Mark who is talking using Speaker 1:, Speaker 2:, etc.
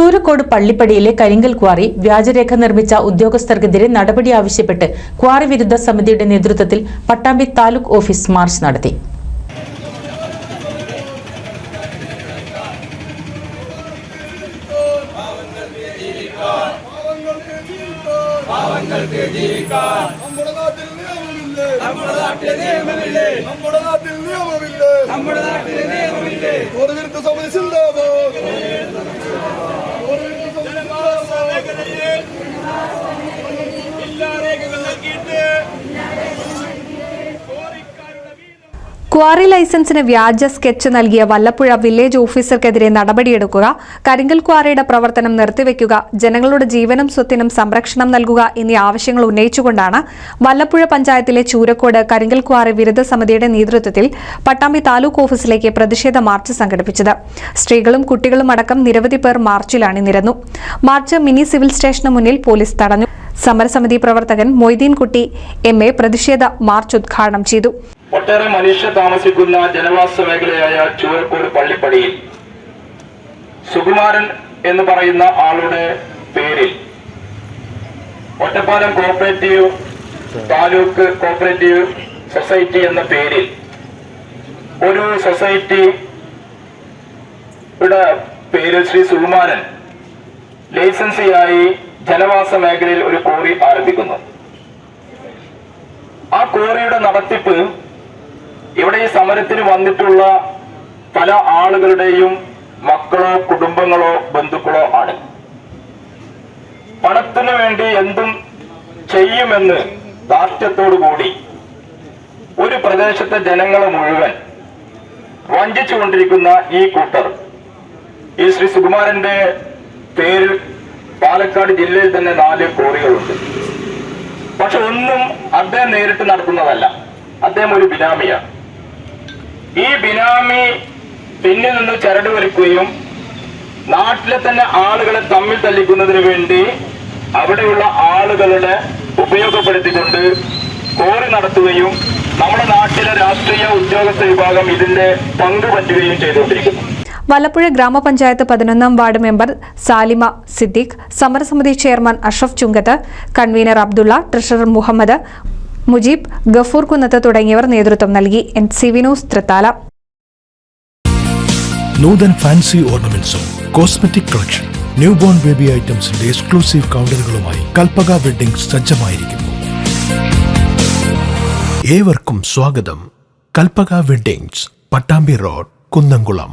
Speaker 1: ചൂരക്കോട് പള്ളിപ്പടിയിലെ കരിങ്കൽ ക്വാറി വ്യാജരേഖ നിർമ്മിച്ച ഉദ്യോഗസ്ഥർക്കെതിരെ നടപടി ആവശ്യപ്പെട്ട് ക്വാറി വിരുദ്ധ സമിതിയുടെ നേതൃത്വത്തിൽ പട്ടാമ്പി താലൂക്ക് ഓഫീസ് മാർച്ച് നടത്തി. ക്വാറി ലൈസൻസിന് വ്യാജ സ്കെച്ച് നൽകിയ വല്ലപ്പുഴ വില്ലേജ് ഓഫീസർക്കെതിരെ നടപടിയെടുക്കുക, കരിങ്കൽ ക്വാറിയുടെ പ്രവർത്തനം നിർത്തിവെക്കുക, ജനങ്ങളുടെ ജീവനും സ്വത്തിനും സംരക്ഷണം നൽകുക എന്നീ ആവശ്യങ്ങൾ ഉന്നയിച്ചുകൊണ്ടാണ് വല്ലപ്പുഴ പഞ്ചായത്തിലെ ചൂരക്കോട് കരിങ്കൽ ക്വാറി വിരുദ്ധ സമിതിയുടെ നേതൃത്വത്തിൽ പട്ടാമ്പി താലൂക്ക് ഓഫീസിലേക്ക് പ്രതിഷേധ മാർച്ച് സംഘടിപ്പിച്ചത്. സ്ത്രീകളും കുട്ടികളും അടക്കം നിരവധി പേർ മാർച്ചിൽ അണിനിരന്നു. മാർച്ച് മിനി സിവിൽ സ്റ്റേഷന് മുന്നിൽ പോലീസ് തടഞ്ഞു. സമരസമിതി പ്രവർത്തകൻ മൊയ്തീൻകുട്ടി MA പ്രതിഷേധ മാർച്ച് ഉദ്ഘാടനം ചെയ്തു.
Speaker 2: ഒട്ടേറെ മനുഷ്യ താമസിക്കുന്ന ജനവാസ മേഖലയായ ചൂരക്കോട് പള്ളിപ്പടിയിൽ സുകുമാരൻ എന്ന് പറയുന്ന ആളുടെ പേരിൽ Ottapalam cooperative taluk cooperative society എന്ന പേരിൽ ഒരു സൊസൈറ്റിയുടെ പേരിൽ ശ്രീ സുകുമാരൻ ലൈസൻസിയായി ജനവാസ മേഖലയിൽ ഒരു ക്വാറി ആരംഭിക്കുന്നു. ആ ക്വാറിയുടെ നടത്തിപ്പ് ഇവിടെ ഈ സമരത്തിന് വന്നിട്ടുള്ള പല ആളുകളുടെയും മക്കളോ കുടുംബങ്ങളോ ബന്ധുക്കളോ ആണ്. പണത്തിനു വേണ്ടി എന്തും ചെയ്യുമെന്ന് ദാർഢ്യത്തോടുകൂടി ഒരു പ്രദേശത്തെ ജനങ്ങളെ മുഴുവൻ വഞ്ചിച്ചുകൊണ്ടിരിക്കുന്ന ഈ കൂട്ടർ ഈ ശ്രീ സുകുമാരന്റെ പേരിൽ പാലക്കാട് ജില്ലയിൽ തന്നെ 4 ക്വാറികളുണ്ട്. പക്ഷെ ഒന്നും അദ്ദേഹം നേരിട്ട് നടത്തുന്നതല്ല. അദ്ദേഹം ഒരു ബിനാമിയാണ്. ഈ ബിനാമി പിന്നിൽ നിന്ന് ചരട് വലിക്കുകയും നാട്ടിലെ തന്നെ ആളുകളെ തമ്മിൽ തല്ലിക്കുന്നതിന് വേണ്ടി അവിടെയുള്ള ആളുകളുടെ ഉപയോഗപ്പെടുത്തിക്കൊണ്ട് ക്വാറി നടത്തുകയും നമ്മുടെ നാട്ടിലെ രാഷ്ട്രീയ ഉദ്യോഗസ്ഥ വിഭാഗം ഇതിന്റെ പങ്ക് പറ്റുകയും ചെയ്തുകൊണ്ടിരിക്കുന്നു.
Speaker 1: വല്ലപ്പുഴ ഗ്രാമപഞ്ചായത്ത് 11ാം വാർഡ് മെമ്പർ സാലിമ സിദ്ദീഖ്, സമരസമിതി chairman Ashraf Chunkath, convener Abdulla, treasurer Muhammad, Mujeeb, Gafoor Kunnath തുടങ്ങിയവർ നേതൃത്വം നൽകി. NCV news Thrithala.
Speaker 3: Nuthan fancy ഓർണമെന്റ്സും cosmetic collection, new born baby ഐറ്റംസിന്റെ എക്സ്ക്ലൂസീവ് കൗണ്ടറുകളുമായി കൽപ്പക വെഡ്ഡിംഗ് സജ്ജമായിരിക്കുന്നു. ഏവർക്കും സ്വാഗതം. Kalpaka weddings, Pattambi road, Kunnamkulam.